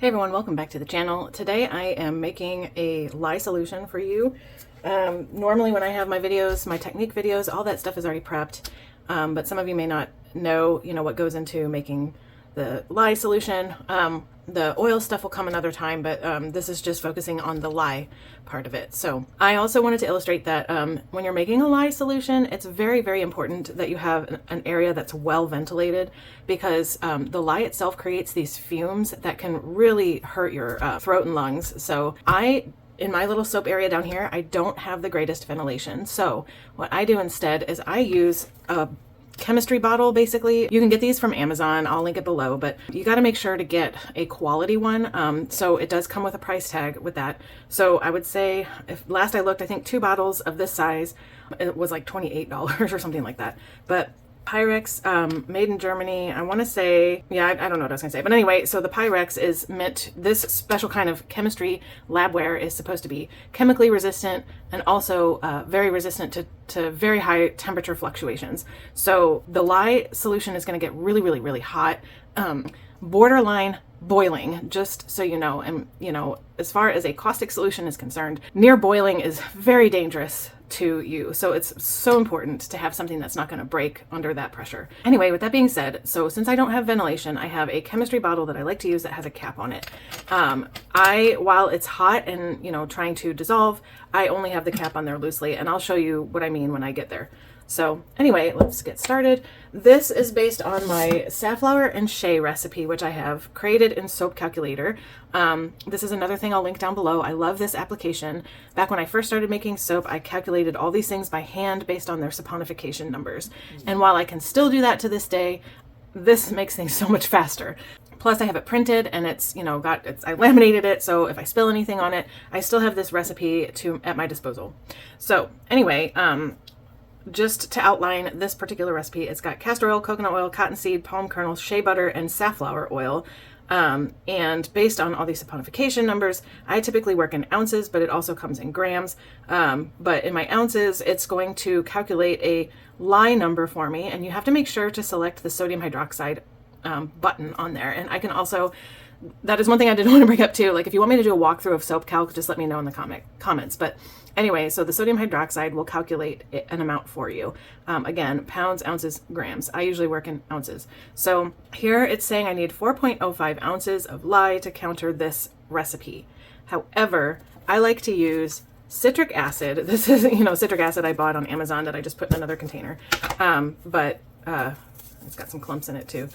Hey everyone, welcome back to the channel. Today I am making a lye solution for you. Normally when I have my videos, my technique videos, all that stuff is already prepped, but some of you may not know, what goes into making the lye solution. The oil stuff will come another time, but this is just focusing on the lye part of it. So I also wanted to illustrate that when you're making a lye solution, it's very, very important that you have an area that's well ventilated, because the lye itself creates these fumes that can really hurt your throat and lungs. So in my little soap area down here, I don't have the greatest ventilation. So what I do instead is I use a chemistry bottle. Basically, you can get these from Amazon. I'll link it below, but you got to make sure to get a quality one. So it does come with a price tag with that. So I would say, if last I looked, I think 2 bottles of this size, it was like $28 or something like that. But Pyrex, made in Germany. I want to say, yeah, I don't know what I was gonna say, but anyway, so the Pyrex is meant, this special kind of chemistry labware is supposed to be chemically resistant and also very resistant to very high temperature fluctuations. So the lye solution is going to get really, really, really hot, borderline boiling, just so you know. And as far as a caustic solution is concerned, near boiling is very dangerous to you. So it's so important to have something that's not going to break under that pressure. Anyway, with that being said, so since I don't have ventilation, I have a chemistry bottle that I like to use that has a cap on it. While it's hot and trying to dissolve, I only have the cap on there loosely, and I'll show you what I mean when I get there. So anyway, let's get started. This is based on my safflower and shea recipe, which I have created in Soap Calculator. This is another thing I'll link down below. I love this application. Back when I first started making soap, I calculated all these things by hand based on their saponification numbers. And while I can still do that to this day, this makes things so much faster. Plus I have it printed and it's, I laminated it. So if I spill anything on it, I still have this recipe at my disposal. So anyway, just to outline this particular recipe, it's got castor oil, coconut oil, cottonseed, palm kernels, shea butter, and safflower oil. And based on all these saponification numbers, I typically work in ounces, but it also comes in grams. But in my ounces, it's going to calculate a lye number for me, and you have to make sure to select the sodium hydroxide button on there. And I can also, that is one thing I did want to bring up too. Like if you want me to do a walkthrough of soap calc, just let me know in the comments. But anyway, so the sodium hydroxide will calculate an amount for you. Again, pounds, ounces, grams. I usually work in ounces. So here it's saying I need 4.05 ounces of lye to counter this recipe. However, I like to use citric acid. This is, citric acid I bought on Amazon that I just put in another container. But it's got some clumps in it too.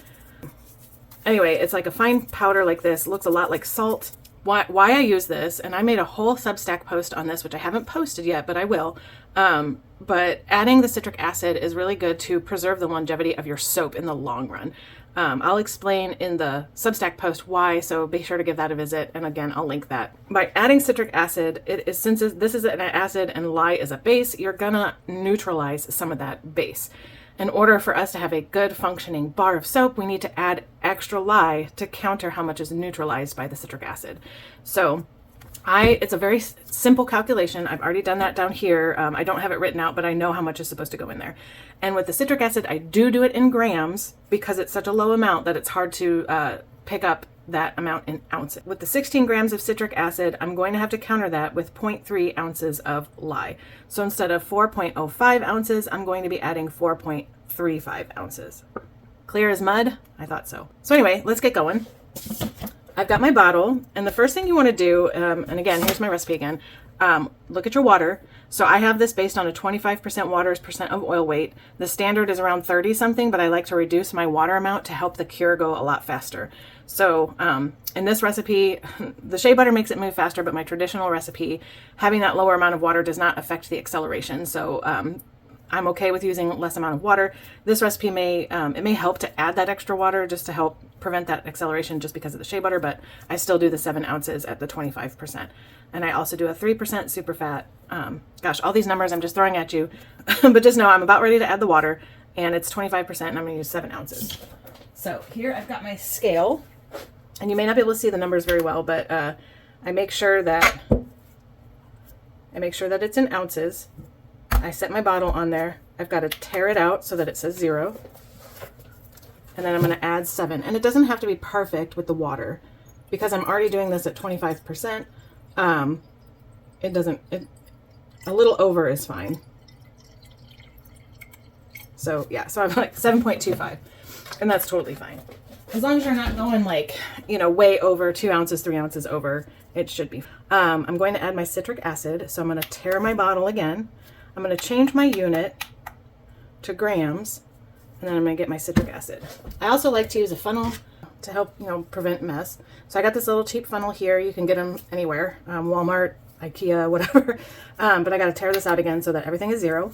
Anyway, it's like a fine powder like this. Looks a lot like salt. Why I use this, and I made a whole Substack post on this, which I haven't posted yet, but I will. But adding the citric acid is really good to preserve the longevity of your soap in the long run. I'll explain in the Substack post why, so be sure to give that a visit. And again, I'll link that. By adding citric acid, since this is an acid and lye is a base, you're gonna neutralize some of that base. In order for us to have a good functioning bar of soap, we need to add extra lye to counter how much is neutralized by the citric acid. So it's a very simple calculation. I've already done that down here. I don't have it written out, but I know how much is supposed to go in there. And with the citric acid, I do it in grams because it's such a low amount that it's hard to pick up that amount in ounces. With the 16 grams of citric acid, I'm going to have to counter that with 0.3 ounces of lye. So instead of 4.05 ounces, I'm going to be adding 4.35 ounces. Clear as mud? I thought so. So anyway, let's get going. I've got my bottle, and the first thing you want to do, and again, here's my recipe again, look at your water. So I have this based on a 25% water percent of oil weight. The standard is around 30 something, but I like to reduce my water amount to help the cure go a lot faster. So in this recipe, the shea butter makes it move faster, but my traditional recipe, having that lower amount of water does not affect the acceleration. So I'm okay with using less amount of water. This recipe may help to add that extra water just to help prevent that acceleration just because of the shea butter, but I still do the 7 ounces at the 25%. And I also do a 3% super fat. Gosh, all these numbers I'm just throwing at you, but just know I'm about ready to add the water, and it's 25%, and I'm gonna use 7 ounces. So here I've got my scale, and you may not be able to see the numbers very well, but I make sure that it's in ounces. I set my bottle on there. I've got to tear it out so that it says 0. And then I'm going to add 7. And it doesn't have to be perfect with the water. because I'm already doing this at 25%, a little over is fine. So yeah, so I'm like 7.25, and that's totally fine. As long as you're not going like, you know, way over 2 ounces, 3 ounces over, it should be. I'm going to add my citric acid. So I'm going to tare my bottle again. I'm going to change my unit to grams, and then I'm going to get my citric acid. I also like to use a funnel to help, you know, prevent mess. So I got this little cheap funnel here. You can get them anywhere, Walmart, IKEA, whatever. But I got to tear this out again so that everything is 0.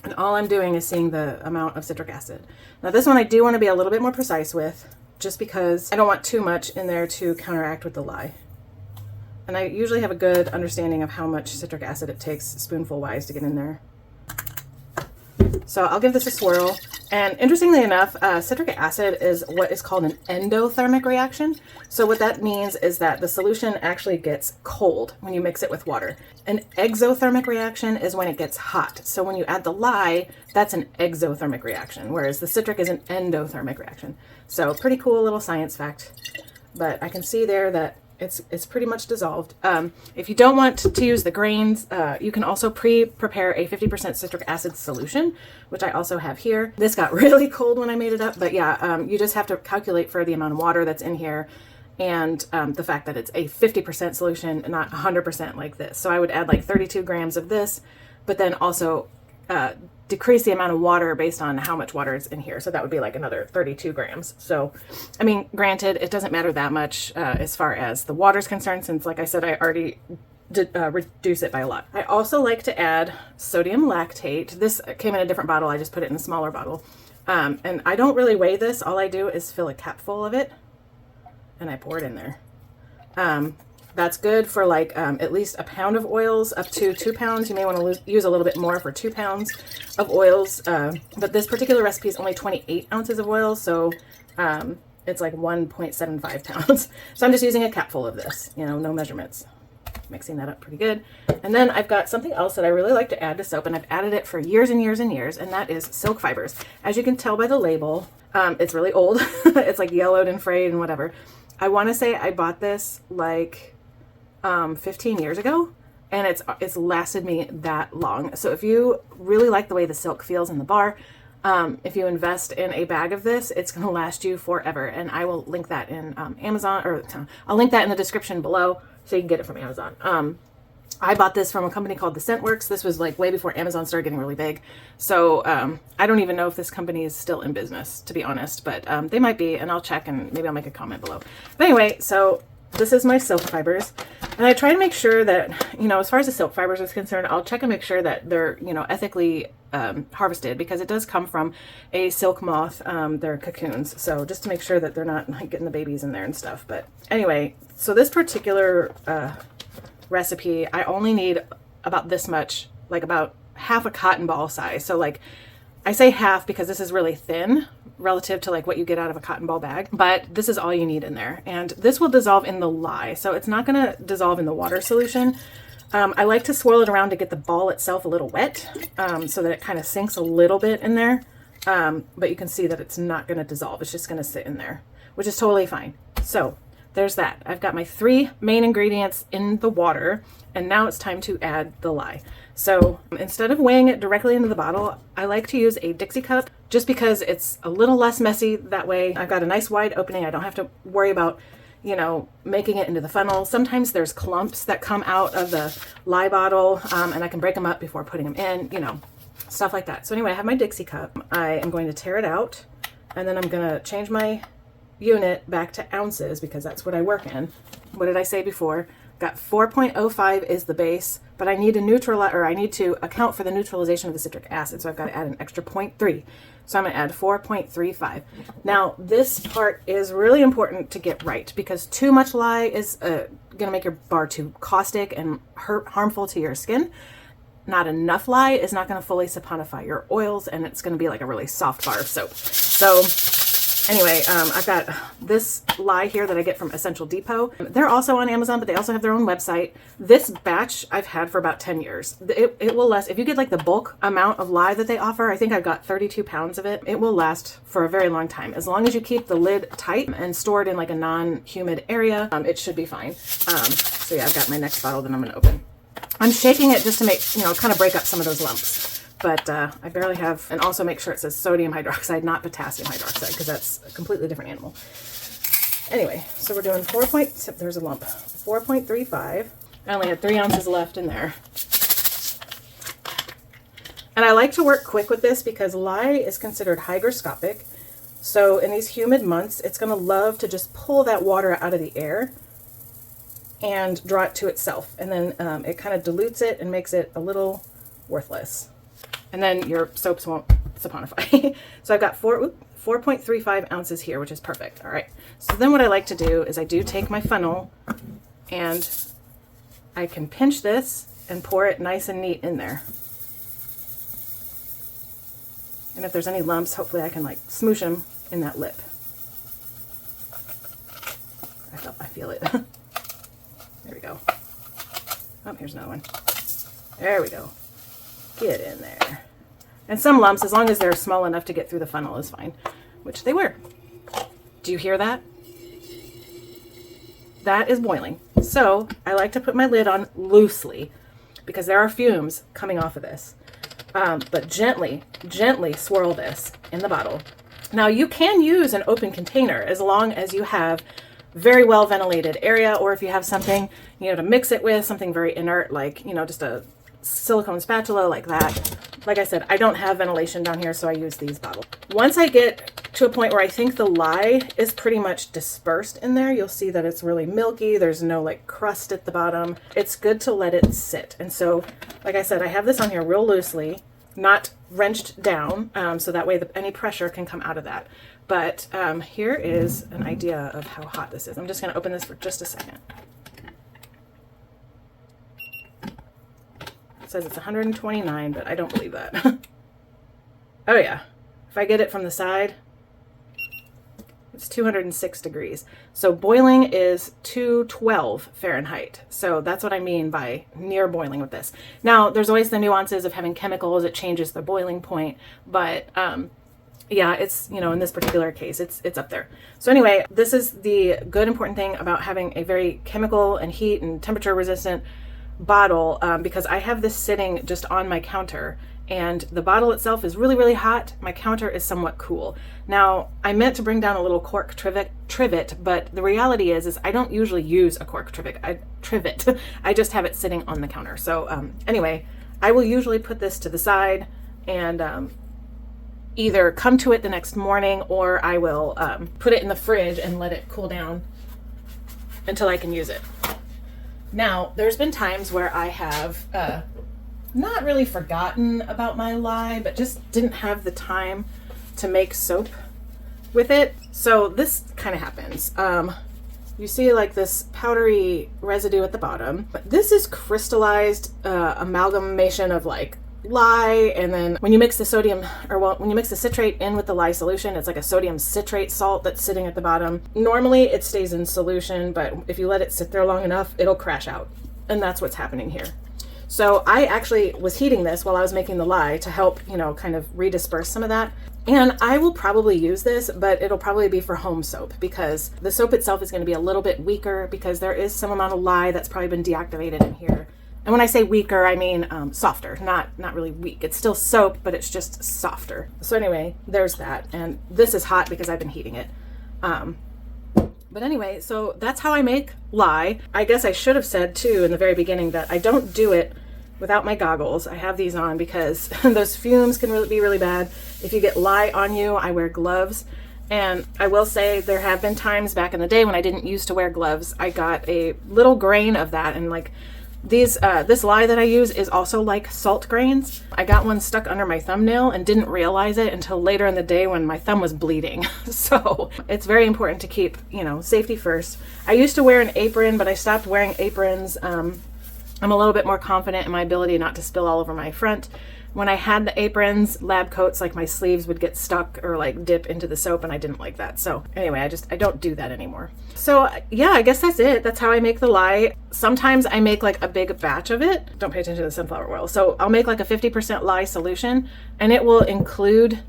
And all I'm doing is seeing the amount of citric acid. Now this one I do want to be a little bit more precise with, just because I don't want too much in there to counteract with the lye. And I usually have a good understanding of how much citric acid it takes spoonful wise to get in there. So I'll give this a swirl. And interestingly enough, citric acid is what is called an endothermic reaction. So what that means is that the solution actually gets cold when you mix it with water. An exothermic reaction is when it gets hot. So when you add the lye, that's an exothermic reaction, whereas the citric is an endothermic reaction. So pretty cool little science fact. But I can see there that it's pretty much dissolved. If you don't want to use the grains, you can also prepare a 50% citric acid solution, which I also have here. This got really cold when I made it up, but yeah, you just have to calculate for the amount of water that's in here and the fact that it's a 50% solution, not 100% like this. So I would add like 32 grams of this, but then also decrease the amount of water based on how much water is in here. So that would be like another 32 grams. So, I mean, granted, it doesn't matter that much as far as the water is concerned, since like I said, I already did reduce it by a lot. I also like to add sodium lactate. This came in a different bottle. I just put it in a smaller bottle. And I don't really weigh this. All I do is fill a cap full of it and I pour it in there. That's good for like at least a pound of oils up to 2 pounds. You may want to use a little bit more for 2 pounds of oils. But this particular recipe is only 28 ounces of oil. So it's like 1.75 pounds. So I'm just using a cap full of this, you know, no measurements. Mixing that up pretty good. And then I've got something else that I really like to add to soap, and I've added it for years and years and years, and that is silk fibers. As you can tell by the label, it's really old. It's like yellowed and frayed and whatever. I want to say I bought this like 15 years ago, and it's lasted me that long. So if you really like the way the silk feels in the bar, if you invest in a bag of this, it's going to last you forever. And I will link that in Amazon, or I'll link that in the description below so you can get it from Amazon. I bought this from a company called The Scent Works. This was like way before Amazon started getting really big. So I don't even know if this company is still in business, to be honest, but they might be, and I'll check and maybe I'll make a comment below. But anyway, so this is my silk fibers, and I try to make sure that, you know, as far as the silk fibers is concerned, I'll check and make sure that they're, you know, ethically harvested, because it does come from a silk moth, their cocoons. So just to make sure that they're not like getting the babies in there and stuff. But anyway, so this particular recipe, I only need about this much, like about half a cotton ball size. So like, I say half because this is really thin relative to like what you get out of a cotton ball bag, but this is all you need in there. And this will dissolve in the lye, so it's not going to dissolve in the water solution. I like to swirl it around to get the ball itself a little wet, so that it kind of sinks a little bit in there. But you can see that it's not going to dissolve. It's just going to sit in there, which is totally fine. So there's that. I've got my 3 main ingredients in the water, and now it's time to add the lye. So instead of weighing it directly into the bottle, I like to use a Dixie cup, just because it's a little less messy that way. I've got a nice wide opening. I don't have to worry about, you know, making it into the funnel. Sometimes there's clumps that come out of the lye bottle, and I can break them up before putting them in, you know, stuff like that. So anyway, I have my Dixie cup. I am going to tear it out, and then I'm going to change my unit back to ounces, because that's what I work in. What did I say before? Got 4.05 is the base, but I need to I need to account for the neutralization of the citric acid, so I've got to add an extra 0.3. So I'm going to add 4.35. Now this part is really important to get right, because too much lye is going to make your bar too caustic and harmful to your skin. Not enough lye is not going to fully saponify your oils, and it's going to be like a really soft bar of soap. So Anyway, I've got this lye here that I get from Essential Depot. They're also on Amazon, but they also have their own website. This batch I've had for about 10 years. It will last. If you get like the bulk amount of lye that they offer, I think I've got 32 pounds of it. It will last for a very long time. As long as you keep the lid tight and store it in like a non-humid area, it should be fine. So yeah, I've got my next bottle that I'm going to open. I'm shaking it just to make, kind of break up some of those lumps. But I barely have, and also make sure it says sodium hydroxide, not potassium hydroxide, because that's a completely different animal. Anyway, so we're doing there's a lump, 4.35. I only had 3 ounces left in there. And I like to work quick with this because lye is considered hygroscopic. So in these humid months, it's going to love to just pull that water out of the air and draw it to itself. And then it kind of dilutes it and makes it a little worthless. And then your soaps won't saponify. So I've got 4.35 ounces here, which is perfect. All right. So then what I like to do is I do take my funnel and I can pinch this and pour it nice and neat in there. And if there's any lumps, hopefully I can like smoosh them in that lip. I feel it. There we go. Oh, here's another one. There we go. Get in there. And some lumps, as long as they're small enough to get through the funnel, is fine, which they were. Do you hear that? That is boiling. So I like to put my lid on loosely because there are fumes coming off of this. But gently swirl this in the bottle. Now you can use an open container as long as you have very well ventilated area, or if you have something, to mix it with, something very inert, like, just a silicone spatula like that. Like I said, I don't have ventilation down here, so I use these bottles. Once I get to a point where I think the lye is pretty much dispersed in there, you'll see that it's really milky. There's no like crust at the bottom. It's good to let it sit. And so, like I said, I have this on here real loosely, not wrenched down, so that way any pressure can come out of that. But here is an idea of how hot this is. I'm just going to open this for just a second. Says it's 129, but I don't believe that. Oh yeah, if I get it from the side, it's 206 degrees. So boiling is 212 Fahrenheit. So that's what I mean by near boiling with this. Now there's always the nuances of having chemicals. It changes the boiling point, but yeah, it's, in this particular case, it's up there. So anyway, this is the good important thing about having a very chemical and heat and temperature resistant bottle, because I have this sitting just on my counter and the bottle itself is really, really hot. My counter is somewhat cool. Now, I meant to bring down a little cork trivet, but the reality is I don't usually use a cork trivet. I just have it sitting on the counter. So anyway, I will usually put this to the side and either come to it the next morning, or I will put it in the fridge and let it cool down until I can use it. Now, there's been times where I have not really forgotten about my lye, but just didn't have the time to make soap with it. So this kind of happens. You see like this powdery residue at the bottom, but this is crystallized amalgamation of like lye, and then when you mix the when you mix the citrate in with the lye solution, it's like a sodium citrate salt that's sitting at the bottom. Normally it stays in solution, but if you let it sit there long enough, it'll crash out, and that's what's happening here. So I actually was heating this while I was making the lye to help, kind of redisperse some of that. And I will probably use this, but it'll probably be for home soap because the soap itself is going to be a little bit weaker because there is some amount of lye that's probably been deactivated in here. And when I say weaker, I mean softer, not really weak. It's still soap, but it's just softer. So anyway, there's that. And this is hot because I've been heating it. But anyway, so that's how I make lye. I guess I should have said too in the very beginning that I don't do it without my goggles. I have these on because those fumes can be really bad. If you get lye on you, I wear gloves. And I will say there have been times back in the day when I didn't used to wear gloves. I got a little grain of that, and like this lye that I use is also like salt grains. I got one stuck under my thumbnail and didn't realize it until later in the day when my thumb was bleeding. So it's very important to keep, safety first. I used to wear an apron, but I stopped wearing aprons I'm a little bit more confident in my ability not to spill all over my front. When I had the aprons, lab coats, like my sleeves would get stuck or like dip into the soap, and I didn't like that. So anyway, I don't do that anymore. So yeah, I guess that's it. That's how I make the lye. Sometimes I make like a big batch of it. Don't pay attention to the sunflower oil. So I'll make like a 50% lye solution, and it will include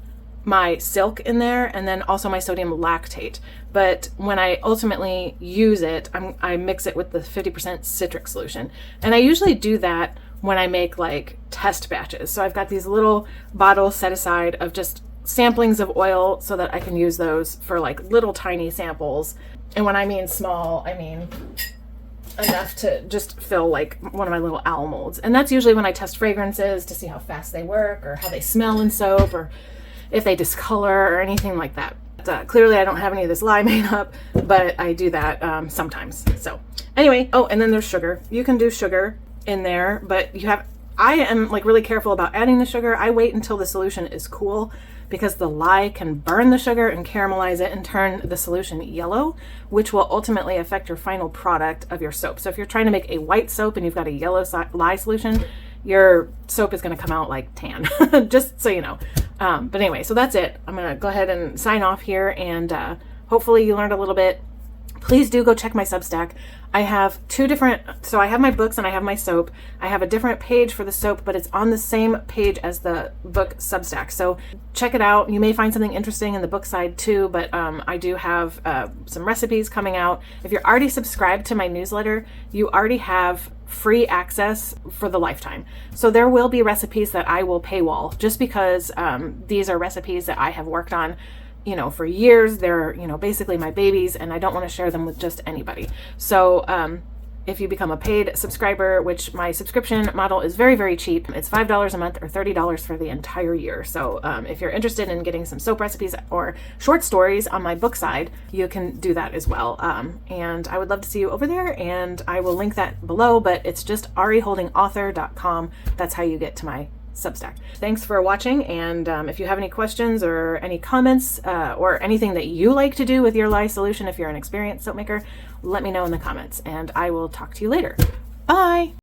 my silk in there and then also my sodium lactate. But when I ultimately use it, I mix it with the 50% citric solution. And I usually do that when I make like test batches. So I've got these little bottles set aside of just samplings of oil so that I can use those for like little tiny samples. And when I mean small, I mean enough to just fill like one of my little owl molds. And that's usually when I test fragrances to see how fast they work or how they smell in soap or if they discolor or anything like that. Clearly I don't have any of this lye made up, but I do that sometimes. So anyway, oh, and then there's sugar. You can do sugar in there, but I am like really careful about adding the sugar. I wait until the solution is cool because the lye can burn the sugar and caramelize it and turn the solution yellow, which will ultimately affect your final product of your soap. So if you're trying to make a white soap and you've got a yellow lye solution, your soap is going to come out like tan, just so you know. But anyway, so that's it. I'm going to go ahead and sign off here, and hopefully you learned a little bit. Please do go check my Substack. I have two different, so I have my books and I have my soap. I have a different page for the soap, but it's on the same page as the book Substack. So check it out. You may find something interesting in the book side too, but I do have some recipes coming out. If you're already subscribed to my newsletter, you already have free access for the lifetime. So there will be recipes that I will paywall just because these are recipes that I have worked on, you know, for years. They're, you know, basically my babies, and I don't want to share them with just anybody. So if you become a paid subscriber, which my subscription model is very, very cheap, it's $5 a month or $30 for the entire year. So if you're interested in getting some soap recipes or short stories on my book side, you can do that as well. And I would love to see you over there, and I will link that below, but it's just ariholdingauthor.com. That's how you get to my Substack. Thanks for watching, and if you have any questions or any comments or anything that you like to do with your lye solution, if you're an experienced soap maker, let me know in the comments, and I will talk to you later. Bye!